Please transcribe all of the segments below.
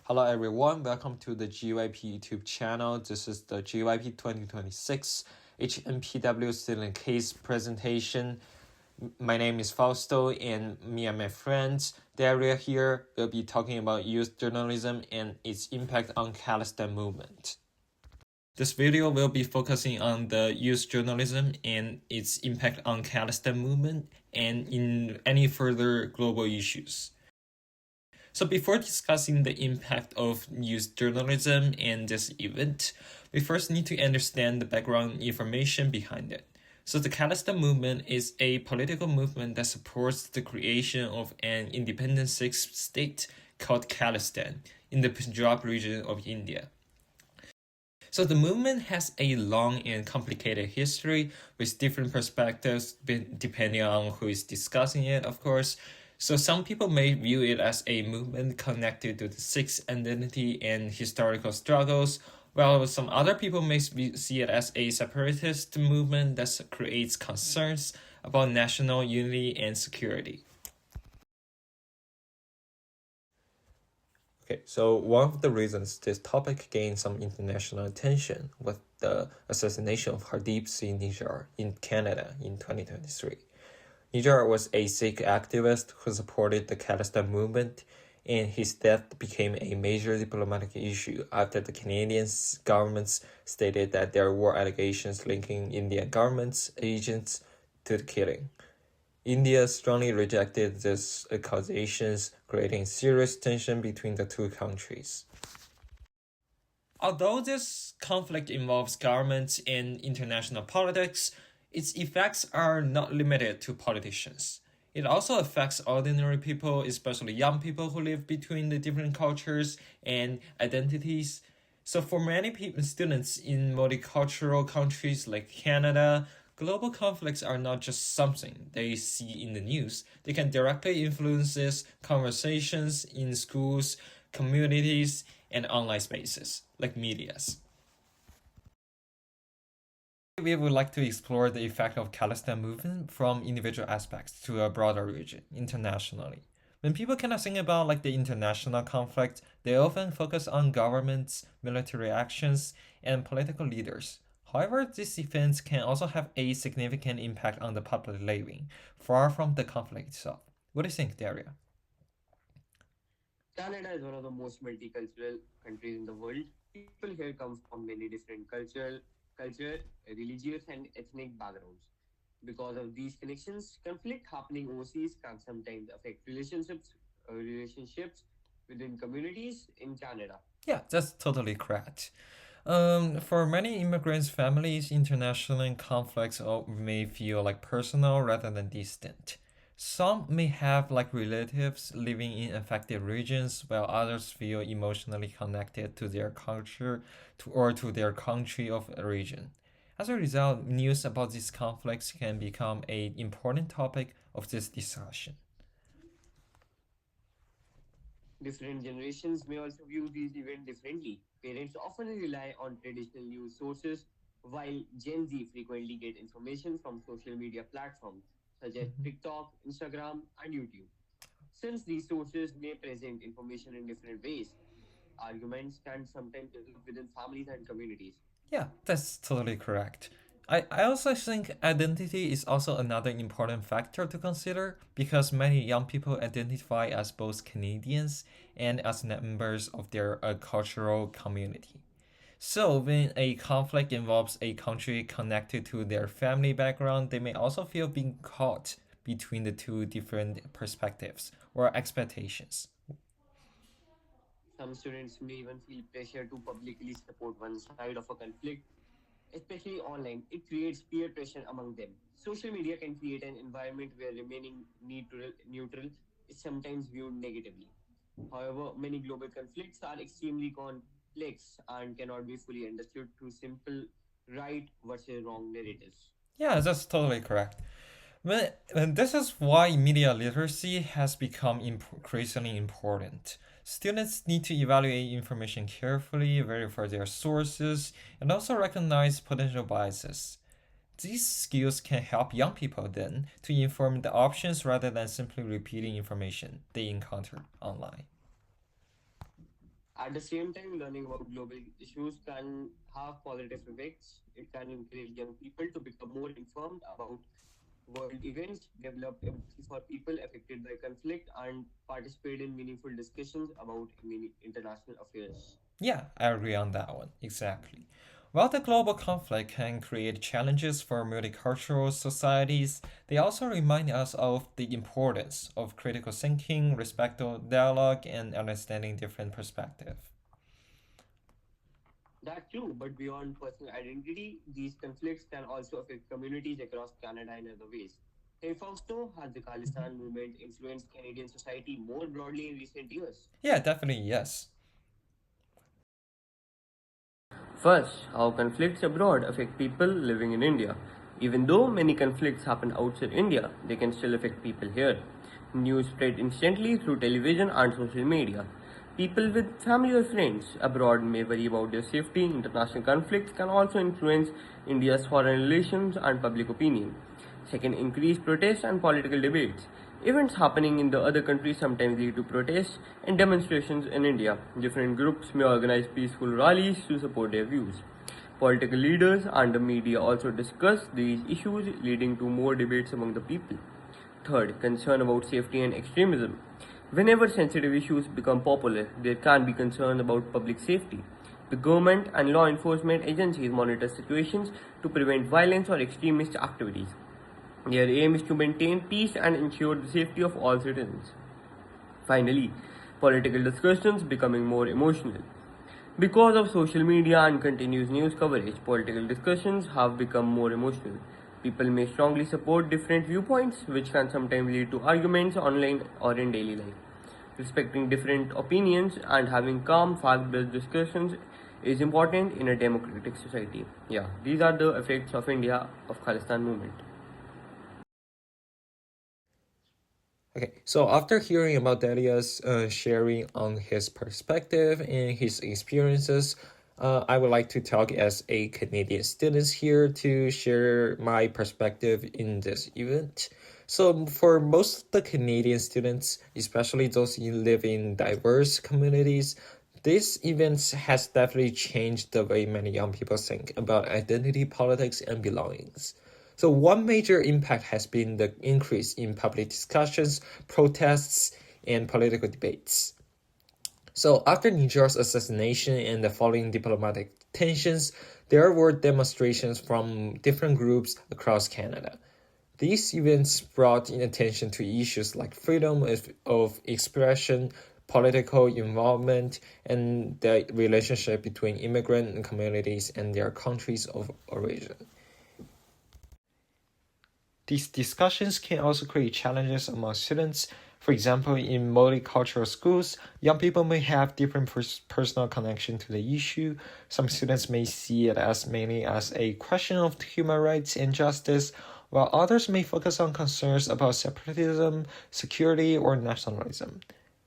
Hello everyone, welcome to the GYP YouTube channel. This is the GYP 2026 HNPW student case presentation. My name is Fausto, and me and my friends Daria here will be talking about youth journalism and its impact on Khalistan Movement. This video will be focusing on the youth journalism and its impact on Khalistan Movement and in any further global issues. So before discussing the impact of youth journalism and this event, we first need to understand the background information behind it. So the Khalistan Movement is a political movement that supports the creation of an independent sixth state called Khalistan in the Punjab region of India. So the movement has a long and complicated history with different perspectives depending on who is discussing it, of course. So some people may view it as a movement connected to the Sikh identity and historical struggles, while some other people may see it as a separatist movement that creates concerns about national unity and security. Okay, so one of the reasons this topic gained some international attention was the assassination of Hardeep Singh Nijjar in Canada in 2023. Nijjar was a Sikh activist who supported the Khalistan movement, and his death became a major diplomatic issue after the Canadian government stated that there were allegations linking Indian government's agents to the killing. India strongly rejected these accusations, creating serious tension between the two countries. Although this conflict involves governments and international politics, its effects are not limited to politicians. It also affects ordinary people, especially young people who live between the different cultures and identities. So for many students in multicultural countries like Canada, global conflicts are not just something they see in the news. They can directly influence conversations in schools, communities, and online spaces, like medias. We would like to explore the effect of Khalistan movement from individual aspects to a broader region, internationally. When people kind of think about like the international conflict, they often focus on governments, military actions, and political leaders. However, these events can also have a significant impact on the public living, far from the conflict itself. What do you think, Daria? Canada is one of the most multicultural countries in the world. People here come from many different culture, religious, and ethnic backgrounds. Because of these connections, conflict happening overseas can sometimes affect relationships within communities in Canada. Yeah, that's totally correct. For many immigrants' families, international conflicts may feel like personal rather than distant. Some may have like relatives living in affected regions, while others feel emotionally connected to their culture or to their country of origin. As a result, news about these conflicts can become an important topic of this discussion. Different generations may also view these events differently. Parents often rely on traditional news sources, while Gen Z frequently get information from social media platforms such as Mhm. TikTok, Instagram, and YouTube. Since these sources may present information in different ways, arguments can sometimes develop within families and communities. Yeah, that's totally correct. I also think identity is also another important factor to consider because many young people identify as both Canadians and as members of their cultural community. So, when a conflict involves a country connected to their family background, they may also feel being caught between the two different perspectives or expectations. Some students may even feel pressure to publicly support one side of a conflict, especially online. It creates peer pressure among them. Social media can create an environment where remaining neutral is sometimes viewed negatively. However, many global conflicts are extremely complex and cannot be fully understood through simple right versus wrong narratives. Yeah, that's totally correct. And this is why media literacy has become increasingly important. Students need to evaluate information carefully, verify their sources, and also recognize potential biases. These skills can help young people then to inform the options rather than simply repeating information they encounter online. At the same time, learning about global issues can have positive effects. It can encourage young people to become more informed about world events, develop empathy for people affected by conflict, and participate in meaningful discussions about international affairs. Yeah, I agree on that one. Exactly. While the global conflict can create challenges for multicultural societies, they also remind us of the importance of critical thinking, respectful dialogue, and understanding different perspectives. That's true, but beyond personal identity, these conflicts can also affect communities across Canada in other ways. Hey Fausto, has the Khalistan movement influenced Canadian society more broadly in recent years? Yeah, definitely, yes. First, how conflicts abroad affect people living in India. Even though many conflicts happen outside India, they can still affect people here. News spread instantly through television and social media. People with family or friends abroad may worry about their safety. International conflicts can also influence India's foreign relations and public opinion. Second, increased protests and political debates. Events happening in the other countries sometimes lead to protests and demonstrations in India. Different groups may organize peaceful rallies to support their views. Political leaders and the media also discuss these issues, leading to more debates among the people. Third, concern about safety and extremism. Whenever sensitive issues become popular, there can be concern about public safety. The government and law enforcement agencies monitor situations to prevent violence or extremist activities. Their aim is to maintain peace and ensure the safety of all citizens. Finally, political discussions becoming more emotional. Because of social media and continuous news coverage, political discussions have become more emotional. People may strongly support different viewpoints, which can sometimes lead to arguments online or in daily life. Respecting different opinions and having calm, fact based discussions is important in a democratic society. Yeah, these are the effects of India of Khalistan movement. Okay, so after hearing about Delia's sharing on his perspective and his experiences, I would like to talk as a Canadian student here to share my perspective in this event. So for most of the Canadian students, especially those who live in diverse communities, this event has definitely changed the way many young people think about identity politics and belongings. So one major impact has been the increase in public discussions, protests, and political debates. So after Niger's assassination and the following diplomatic tensions, there were demonstrations from different groups across Canada. These events brought in attention to issues like freedom of expression, political involvement, and the relationship between immigrant communities and their countries of origin. These discussions can also create challenges among students. For example, in multicultural schools, young people may have different personal connection to the issue. Some students may see it as mainly as a question of human rights and justice, while others may focus on concerns about separatism, security, or nationalism.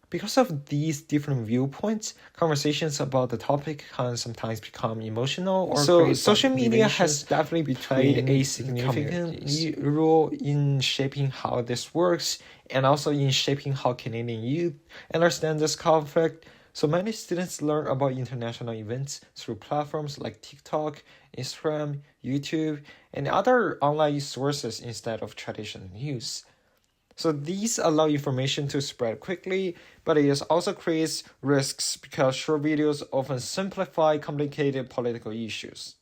Because of these different viewpoints, conversations about the topic can sometimes become emotional or so social media has definitely played a significant role in shaping how this works and also in shaping how Canadian youth understand this conflict. So many students learn about international events through platforms like TikTok, Instagram, YouTube, and other online sources instead of traditional news. So these allow information to spread quickly, but it also creates risks because short videos often simplify complicated political issues.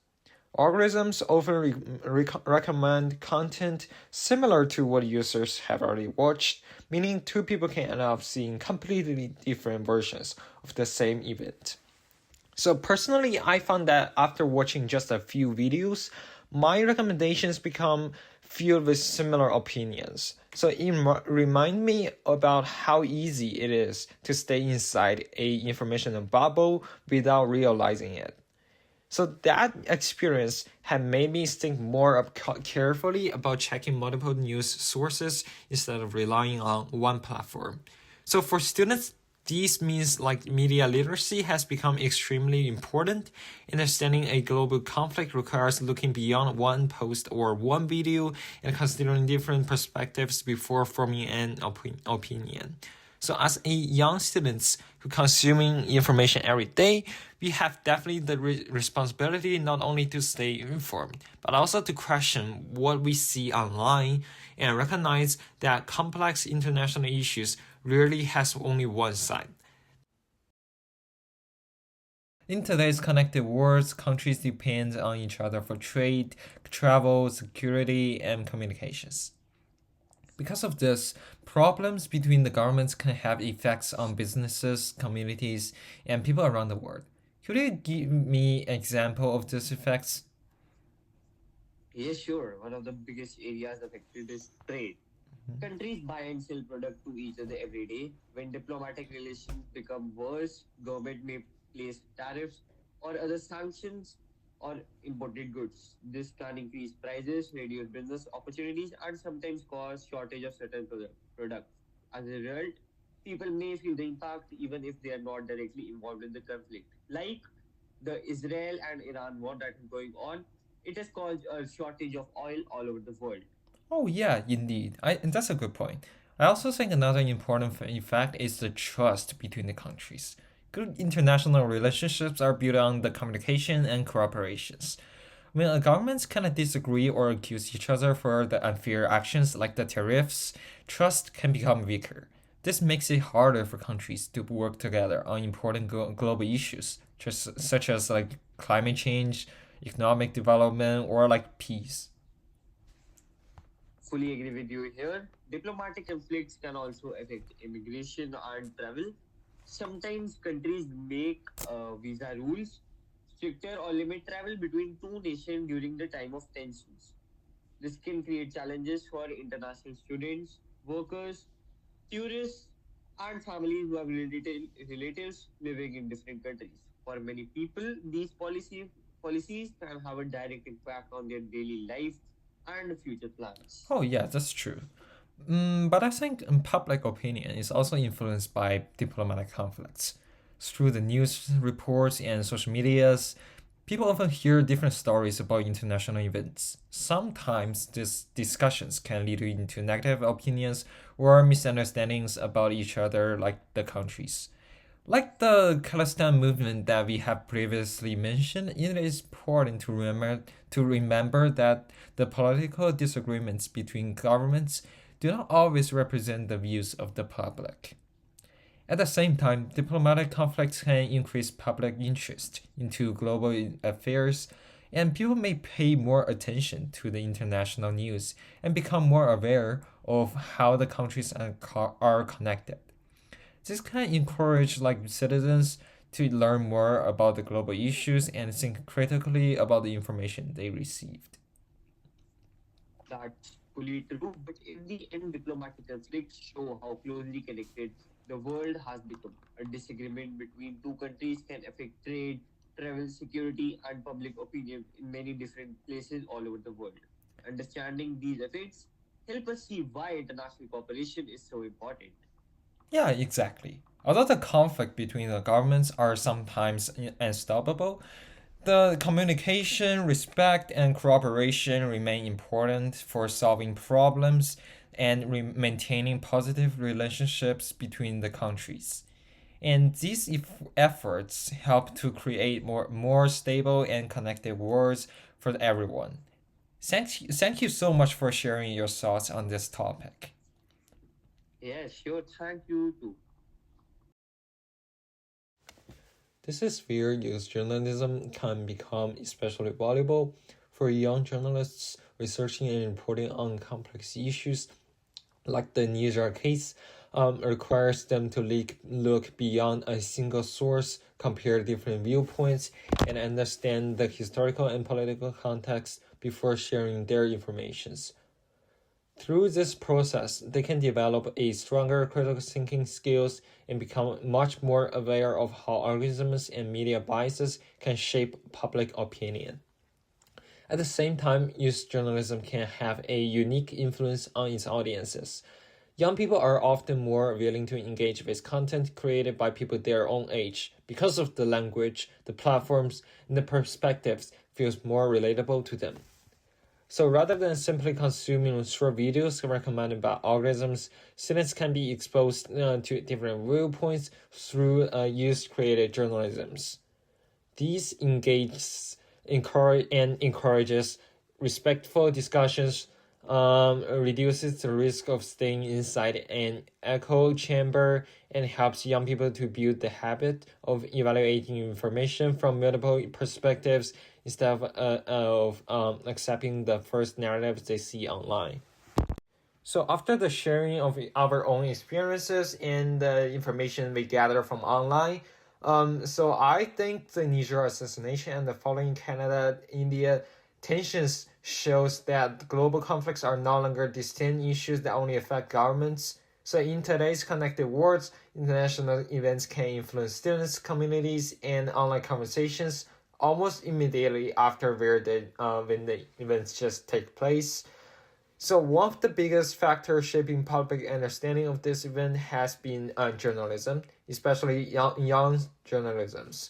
Algorithms often recommend content similar to what users have already watched, meaning two people can end up seeing completely different versions of the same event. So personally, I found that after watching just a few videos, my recommendations become filled with similar opinions. So it remind me about how easy it is to stay inside a information bubble without realizing it. So that experience had made me think more carefully about checking multiple news sources instead of relying on one platform. So for students, this means like media literacy has become extremely important. Understanding a global conflict requires looking beyond one post or one video and considering different perspectives before forming an opinion. So as a young students who consuming information every day, we have definitely the responsibility not only to stay informed, but also to question what we see online and recognize that complex international issues rarely has only one side. In today's connected world, countries depend on each other for trade, travel, security, and communications. Because of this, problems between the governments can have effects on businesses, communities, and people around the world. Could you give me an example of these effects? Yes, sure. One of the biggest areas affected is trade. Countries buy and sell products to each other every day. When diplomatic relations become worse, government may place tariffs or other sanctions on imported goods. This can increase prices, reduce business opportunities, and sometimes cause shortage of certain products. As a result, people may feel the impact even if they are not directly involved in the conflict. Like the Israel and Iran war that is going on, it has caused a shortage of oil all over the world. Oh yeah, indeed. And that's a good point. I also think another important fact is the trust between the countries. Good international relationships are built on the communication and cooperations. When governments kind of disagree or accuse each other for the unfair actions like the tariffs, trust can become weaker. This makes it harder for countries to work together on important global issues, just such as like climate change, economic development, or like peace. Fully agree with you here. Diplomatic conflicts can also affect immigration and travel. Sometimes countries make visa rules stricter or limit travel between two nations during the time of tensions. This can create challenges for international students, workers, tourists, and families who have relatives living in different countries. For many people, these policies can have a direct impact on their daily life and future plans. Oh, yeah, that's true. But I think public opinion is also influenced by diplomatic conflicts. Through the news reports and social medias, people often hear different stories about international events. Sometimes these discussions can lead into negative opinions or misunderstandings about each other, like the countries. Like the Khalistan movement that we have previously mentioned, it is important to remember that the political disagreements between governments do not always represent the views of the public. At the same time, diplomatic conflicts can increase public interest into global affairs, and people may pay more attention to the international news and become more aware of how the countries are connected. This can encourage like citizens to learn more about the global issues and think critically about the information they received. That's fully true, but in the end, diplomatic conflicts show how closely connected the world has become. A disagreement between two countries can affect trade, travel, security, and public opinion in many different places all over the world. Understanding these effects help us see why international cooperation is so important. Yeah, exactly. Although the conflict between the governments are sometimes unstoppable, the communication, respect, and cooperation remain important for solving problems and maintaining positive relationships between the countries. And these efforts help to create more stable and connected worlds for everyone. Thank you so much for sharing your thoughts on this topic. Yeah, sure. Thank you too. This is where news journalism can become especially valuable for young journalists researching and reporting on complex issues like the Niger case. Requires them to look beyond a single source, compare different viewpoints, and understand the historical and political context before sharing their informations. Through this process, they can develop a stronger critical thinking skills and become much more aware of how algorithms and media biases can shape public opinion. At the same time, youth journalism can have a unique influence on its audiences. Young people are often more willing to engage with content created by people their own age because of the language, the platforms, and the perspectives feels more relatable to them. So rather than simply consuming short videos recommended by algorithms, students can be exposed to different viewpoints through user-created journalisms. These encourages respectful discussions, reduces the risk of staying inside an echo chamber, and helps young people to build the habit of evaluating information from multiple perspectives instead of accepting the first narratives they see online. So after the sharing of our own experiences and the information we gather from online, so I think the Niger assassination and the following Canada-India tensions shows that global conflicts are no longer distant issues that only affect governments. So in today's connected world, international events can influence students, communities, and online conversations almost immediately after when the events just take place. So one of the biggest factors shaping public understanding of this event has been journalism, especially young journalisms.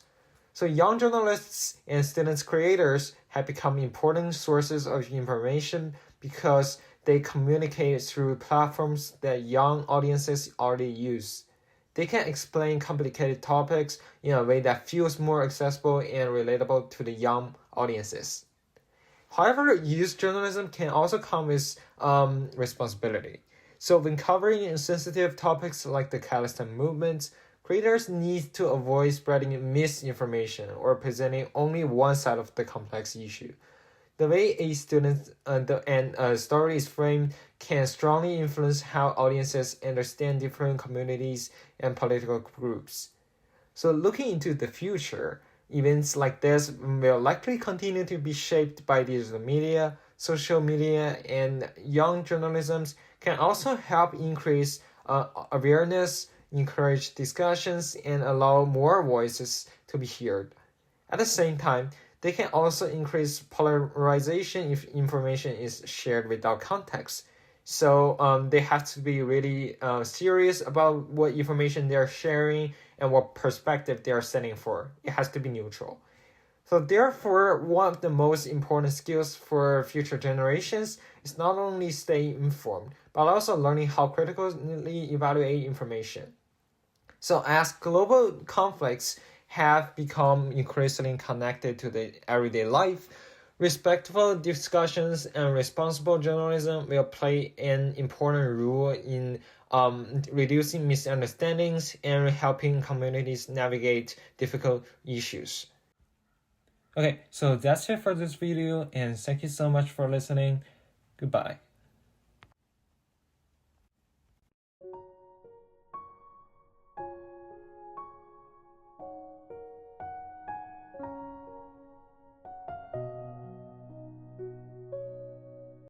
So young journalists and students creators have become important sources of information because they communicate through platforms that young audiences already use. They can explain complicated topics in a way that feels more accessible and relatable to the young audiences. However, youth journalism can also come with responsibility. So when covering sensitive topics like the Khalistan Movement, creators need to avoid spreading misinformation or presenting only one side of the complex issue. The way a student and a story is framed can strongly influence how audiences understand different communities and political groups. So looking into the future, events like this will likely continue to be shaped by digital media, social media, and young journalism can also help increase awareness, encourage discussions, and allow more voices to be heard. At the same time, they can also increase polarization if information is shared without context. So they have to be really serious about what information they're sharing and what perspective they are setting for. It has to be neutral. So therefore, one of the most important skills for future generations is not only staying informed, but also learning how critically evaluate information. So as global conflicts have become increasingly connected to the everyday life, respectful discussions and responsible journalism will play an important role in reducing misunderstandings and helping communities navigate difficult issues. Okay, so that's it for this video, and thank you so much for listening. Goodbye.